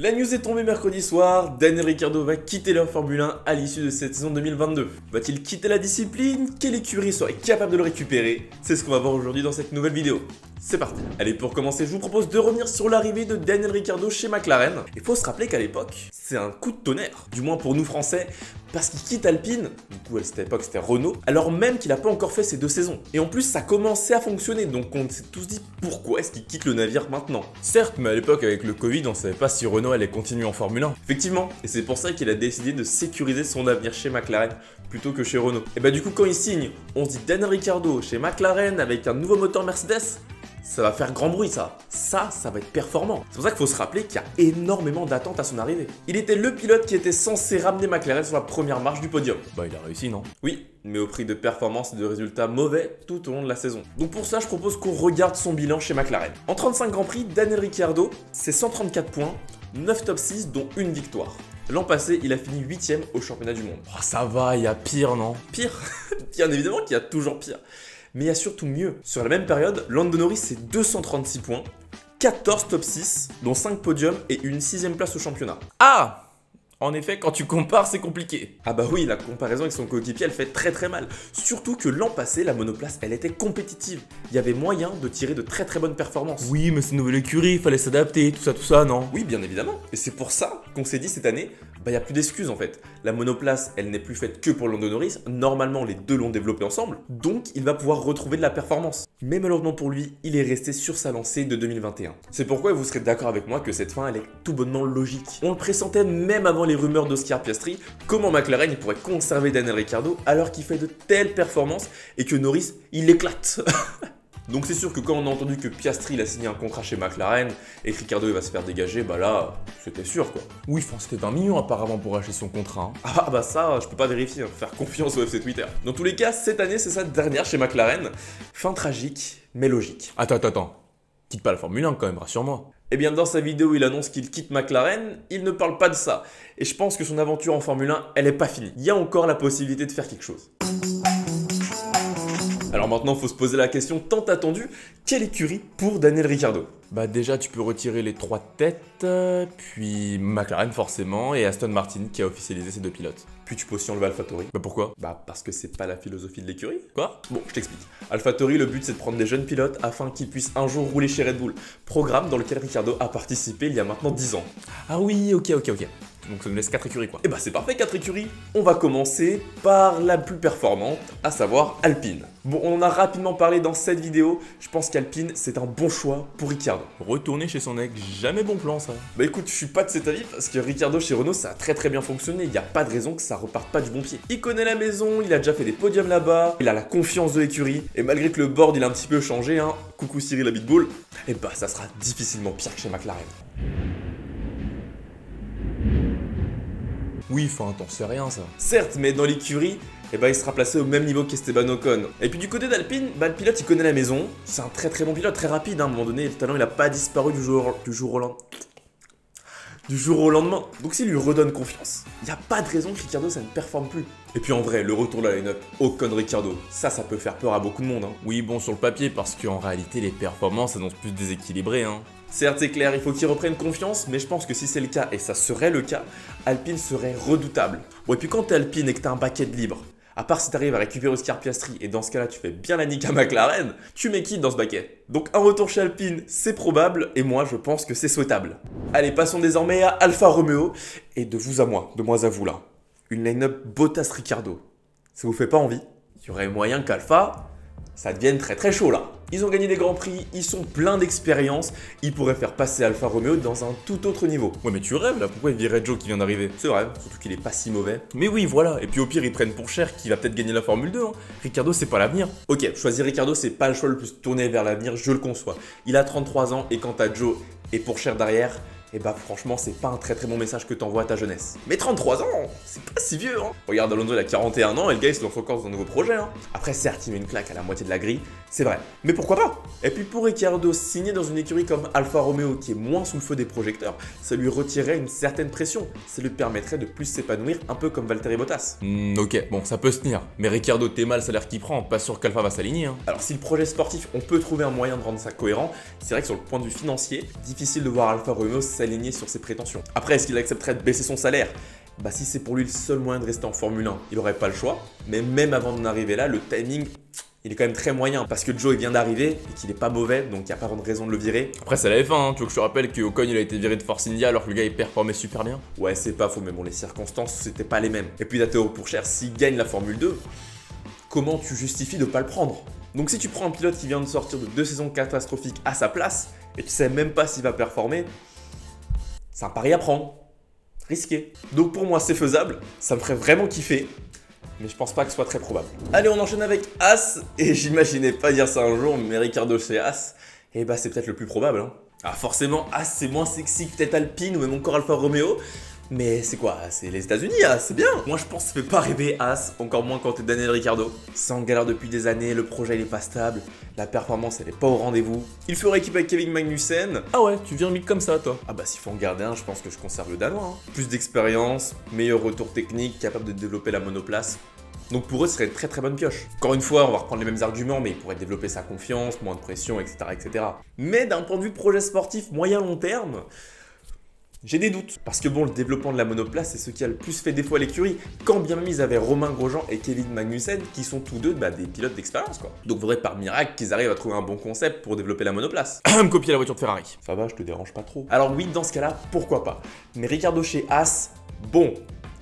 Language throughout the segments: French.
La news est tombée mercredi soir, Daniel Ricciardo va quitter la Formule 1 à l'issue de cette saison 2022. Va-t-il quitter la discipline? Quelle écurie serait capable de le récupérer? C'est ce qu'on va voir aujourd'hui dans cette nouvelle vidéo. C'est parti. Allez, pour commencer, je vous propose de revenir sur l'arrivée de Daniel Ricciardo chez McLaren. Il faut se rappeler qu'à l'époque, c'est un coup de tonnerre, du moins pour nous Français, parce qu'il quitte Alpine, du coup à cette époque c'était Renault, alors même qu'il n'a pas encore fait ses 2 saisons. Et en plus ça commençait à fonctionner, donc on s'est tous dit pourquoi est-ce qu'il quitte le navire maintenant? Certes, mais à l'époque avec le Covid, on savait pas si Renault allait continuer en Formule 1. Effectivement, et c'est pour ça qu'il a décidé de sécuriser son avenir chez McLaren plutôt que chez Renault. Et bah du coup quand il signe, on se dit Daniel Ricciardo chez McLaren avec un nouveau moteur Mercedes, ça va faire grand bruit ça va être performant. C'est pour ça qu'il faut se rappeler qu'il y a énormément d'attentes à son arrivée. Il était le pilote qui était censé ramener McLaren sur la première marche du podium. Bah il a réussi non? Oui, mais au prix de performances et de résultats mauvais tout au long de la saison. Donc pour ça je propose qu'on regarde son bilan chez McLaren. En 35 Grands Prix, Daniel Ricciardo, c'est 134 points, 9 top 6 dont une victoire. L'an passé, il a fini 8ème au championnat du monde. Oh, ça va, il y a pire non? Pire? Bien évidemment qu'il y a toujours pire. Mais il y a surtout mieux. Sur la même période, Lando Norris c'est 236 points, 14 top 6, dont 5 podiums et une 6ème place au championnat. Ah! En effet, quand tu compares, c'est compliqué. Ah bah oui, la comparaison avec son coéquipier, elle fait très mal. Surtout que l'an passé, la monoplace, elle était compétitive. Il y avait moyen de tirer de très bonnes performances. Oui, mais c'est une nouvelle écurie, il fallait s'adapter, tout ça, non? Oui, bien évidemment. Et c'est pour ça qu'on s'est dit cette année, bah il n'y a plus d'excuses en fait. La monoplace, elle n'est plus faite que pour Lando Norris. Normalement, les deux l'ont développée ensemble. Donc, il va pouvoir retrouver de la performance. Mais malheureusement pour lui, il est resté sur sa lancée de 2021. C'est pourquoi vous serez d'accord avec moi que cette fin, elle est tout bonnement logique. On le pressentait même avant les rumeurs d'Oscar Piastri, comment McLaren il pourrait conserver Daniel Ricciardo alors qu'il fait de telles performances et que Norris, il l'éclate. Donc c'est sûr que quand on a entendu que Piastri il a signé un contrat chez McLaren et que Ricciardo il va se faire dégager, bah là, c'était sûr quoi. Oui, enfin c'était 20 millions apparemment pour acheter son contrat. Hein. Ah bah ça, je peux pas vérifier, faire confiance au FC Twitter. Dans tous les cas, cette année c'est sa dernière chez McLaren. Fin tragique, mais logique. Attends. Quitte pas la Formule 1 quand même, rassure-moi. Eh bien dans sa vidéo il annonce qu'il quitte McLaren, il ne parle pas de ça. Et je pense que son aventure en Formule 1, elle est pas finie. Il y a encore la possibilité de faire quelque chose. Alors maintenant il faut se poser la question tant attendue, quelle écurie pour Daniel Ricciardo? Bah déjà tu peux retirer les 3 têtes, puis McLaren forcément et Aston Martin qui a officialisé ces 2 pilotes. Puis tu peux aussi enlever AlphaTauri. Bah pourquoi? Bah parce que c'est pas la philosophie de l'écurie. Quoi? Bon, je t'explique. AlphaTauri, le but c'est de prendre des jeunes pilotes afin qu'ils puissent un jour rouler chez Red Bull. Programme dans lequel Ricciardo a participé il y a maintenant 10 ans. Ah oui, ok. Donc ça nous laisse 4 écuries quoi. Et bah c'est parfait 4 écuries. On va commencer par la plus performante, à savoir Alpine. Bon, on en a rapidement parlé dans cette vidéo. Je pense qu'Alpine c'est un bon choix pour Ricciardo. Retourner chez son ex, jamais bon plan ça. Bah écoute, je suis pas de cet avis parce que Ricciardo chez Renault ça a très bien fonctionné. Il n'y a pas de raison que ça reparte pas du bon pied. Il connaît la maison, il a déjà fait des podiums là-bas, il a la confiance de l'écurie. Et malgré que le board il a un petit peu changé, hein, coucou Cyril Abitbull, et bah ça sera difficilement pire que chez McLaren. Oui, enfin, t'en sais rien ça. Certes, mais dans l'écurie, il sera placé au même niveau qu'Esteban Ocon. Et puis du côté d'Alpine, le pilote il connaît la maison. C'est un très bon pilote, très rapide. Hein. À un moment donné, le talent il a pas disparu du jour au lendemain. Donc s'il lui redonne confiance, il n'y a pas de raison que Ricciardo ça ne performe plus. Et puis en vrai, le retour de la line-up Ocon-Ricciardo, ça peut faire peur à beaucoup de monde. Hein. Oui, bon, sur le papier, parce qu'en réalité, les performances annoncent plus déséquilibrées. Hein. Certes, c'est clair, il faut qu'il reprenne confiance, mais je pense que si c'est le cas, et ça serait le cas, Alpine serait redoutable. Bon, et puis quand t'es Alpine et que t'as un baquet de libre, à part si t'arrives à récupérer Oscar Piastri, et dans ce cas-là, tu fais bien la nique à McLaren, tu mets qui dans ce baquet? Donc un retour chez Alpine, c'est probable, et moi, je pense que c'est souhaitable. Allez, passons désormais à Alfa Romeo, et de vous à moi, de moi à vous là. Une line-up Bottas-Ricciardo. Ça vous fait pas envie? Il y aurait moyen qu'Alfa, ça devienne très chaud là. Ils ont gagné des grands prix, ils sont pleins d'expérience, ils pourraient faire passer Alfa Romeo dans un tout autre niveau. Ouais mais tu rêves là, pourquoi il virait Joe qui vient d'arriver? C'est vrai, surtout qu'il est pas si mauvais. Mais oui voilà, et puis au pire ils prennent pour cher qui va peut-être gagner la Formule 2. Hein. Ricciardo c'est pas l'avenir. Ok, choisir Ricciardo c'est pas le choix le plus tourné vers l'avenir, je le conçois. Il a 33 ans et quand t'as Joe et pour cher derrière, et bah franchement c'est pas un très bon message que t'envoies à ta jeunesse. Mais 33 ans, c'est pas si vieux hein. Regarde Alonso il a 41 ans et le gars il se lance encore dans un nouveau projet hein. Après certes il met une claque à la moitié de la grille, C'est vrai, mais pourquoi pas? Et puis pour Ricciardo, signer dans une écurie comme Alfa Romeo qui est moins sous le feu des projecteurs, ça lui retirerait une certaine pression. Ça lui permettrait de plus s'épanouir, un peu comme Valtteri Bottas. Ok, bon, ça peut se tenir. Mais Ricciardo, t'es mal le salaire qu'il prend, pas sûr qu'Alpha va s'aligner. Hein. Alors si le projet sportif, on peut trouver un moyen de rendre ça cohérent, c'est vrai que sur le point de vue financier, difficile de voir Alfa Romeo s'aligner sur ses prétentions. Après, est-ce qu'il accepterait de baisser son salaire? Bah si c'est pour lui le seul moyen de rester en Formule 1, il n'aurait pas le choix. Mais même avant d'en arriver là, le timing, il est quand même très moyen parce que Joe il vient d'arriver et qu'il est pas mauvais, donc il n'y a pas vraiment de raison de le virer. Après, c'est la F1, hein. Tu veux que je te rappelle que Ocon il a été viré de Force India alors que le gars il performait super bien? Ouais, c'est pas faux, mais bon, les circonstances c'était pas les mêmes. Et puis Théo Pourchaire, s'il gagne la Formule 2, comment tu justifies de pas le prendre? Donc si tu prends un pilote qui vient de sortir de 2 saisons catastrophiques à sa place et tu sais même pas s'il va performer, c'est un pari à prendre. Risqué. Donc pour moi c'est faisable, ça me ferait vraiment kiffer, mais je pense pas que ce soit très probable. Allez, on enchaîne avec As, et j'imaginais pas dire ça un jour, mais Ricciardo chez As, et bah c'est peut-être le plus probable. Hein. Ah forcément, As c'est moins sexy que peut-être Alpine ou même encore Alfa Romeo, mais c'est quoi? C'est les États-Unis, As, c'est bien. Moi je pense que ça fait pas rêver As, encore moins quand t'es Daniel Ricciardo. C'est en galère depuis des années, le projet il est pas stable, la performance elle est pas au rendez-vous. Il ferait équipe avec Kevin Magnussen. Ah ouais, tu viens vite comme ça toi. Ah bah s'il faut en garder un, je pense que je conserve le Danois. Hein. Plus d'expérience, meilleur retour technique, capable de développer la monoplace. Donc pour eux, ce serait une très très bonne pioche. Encore une fois, on va reprendre les mêmes arguments, mais il pourrait développer sa confiance, moins de pression, etc. etc. Mais d'un point de vue projet sportif moyen-long terme, j'ai des doutes. Parce que bon, le développement de la monoplace, c'est ce qui a le plus fait défaut à l'écurie. Quand bien même ils avaient Romain Grosjean et Kevin Magnussen, qui sont tous deux des pilotes d'expérience quoi. Donc faudrait par miracle qu'ils arrivent à trouver un bon concept pour développer la monoplace. Me copier la voiture de Ferrari. Ça va, je te dérange pas trop. Alors oui, dans ce cas-là, pourquoi pas. Mais Ricciardo chez As, bon,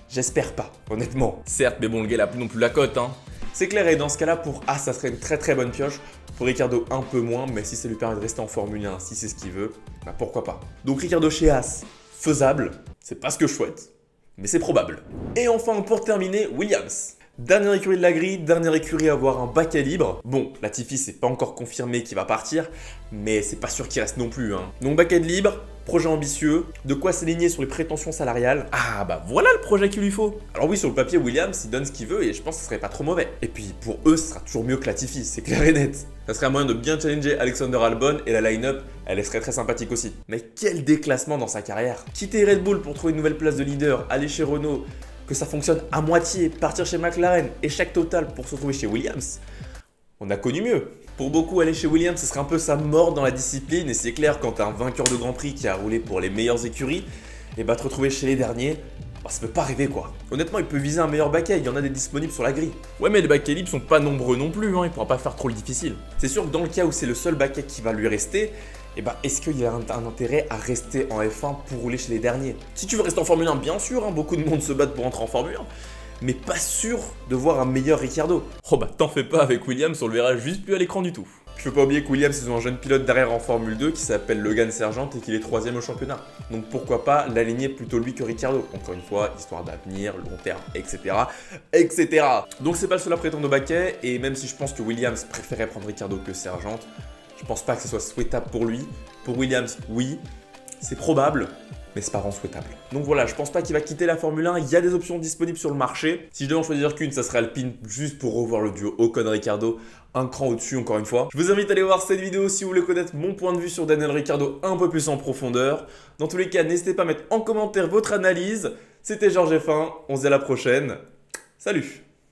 j'espère pas, honnêtement. Certes, mais bon, le gars il a plus non plus la cote, hein. C'est clair, et dans ce cas-là, pour As, ça serait une très très bonne pioche. Pour Ricciardo, un peu moins, mais si ça lui permet de rester en Formule 1, si c'est ce qu'il veut, bah pourquoi pas. Donc Ricciardo chez As, faisable, c'est pas ce que je souhaite, mais c'est probable. Et enfin, pour terminer, Williams. Dernière écurie de la grille, dernière écurie à avoir un bac à libre. Bon, Latifi c'est pas encore confirmé qu'il va partir, mais c'est pas sûr qu'il reste non plus. Hein. Donc bac à libre, projet ambitieux, de quoi s'aligner sur les prétentions salariales. Ah bah voilà le projet qu'il lui faut. Alors oui, sur le papier, Williams il donne ce qu'il veut et je pense que ce serait pas trop mauvais. Et puis pour eux, ce sera toujours mieux que Latifi, c'est clair et net. Ça serait un moyen de bien challenger Alexander Albon et la line-up, elle serait très sympathique aussi. Mais quel déclassement dans sa carrière. Quitter Red Bull pour trouver une nouvelle place de leader, aller chez Renault, que ça fonctionne à moitié, partir chez McLaren, échec total pour se retrouver chez Williams, on a connu mieux. Pour beaucoup, aller chez Williams, ce serait un peu sa mort dans la discipline, et c'est clair, quand t'es un vainqueur de Grand Prix qui a roulé pour les meilleures écuries, et bah te retrouver chez les derniers, bah, ça peut pas rêver quoi. Honnêtement, il peut viser un meilleur baquet, il y en a des disponibles sur la grille. Ouais, mais les baquets libres sont pas nombreux non plus, hein. Il pourra pas faire trop le difficile. C'est sûr que dans le cas où c'est le seul baquet qui va lui rester, et bah est-ce qu'il y a un intérêt à rester en F1 pour rouler chez les derniers? Si tu veux rester en Formule 1, bien sûr, hein, beaucoup de monde se battent pour entrer en Formule 1, mais pas sûr de voir un meilleur Ricciardo. Oh bah t'en fais pas, avec Williams, on le verra juste plus à l'écran du tout. Je peux pas oublier que Williams, ils ont un jeune pilote derrière en Formule 2 qui s'appelle Logan Sargent et qu'il est 3ème au championnat. Donc pourquoi pas l'aligner plutôt lui que Ricciardo. Encore une fois, histoire d'avenir, long terme, etc. etc. Donc c'est pas le seul à prétendre au baquet, et même si je pense que Williams préférait prendre Ricciardo que Sargent, je pense pas que ce soit souhaitable pour lui. Pour Williams, oui, c'est probable, mais c'est pas vraiment souhaitable. Donc voilà, je pense pas qu'il va quitter la Formule 1, il y a des options disponibles sur le marché. Si je devais en choisir qu'une, ça serait Alpine, juste pour revoir le duo Ocon-Ricciardo, un cran au-dessus encore une fois. Je vous invite à aller voir cette vidéo si vous voulez connaître mon point de vue sur Daniel Ricciardo un peu plus en profondeur. Dans tous les cas, n'hésitez pas à mettre en commentaire votre analyse. C'était Georges F1, on se dit à la prochaine. Salut!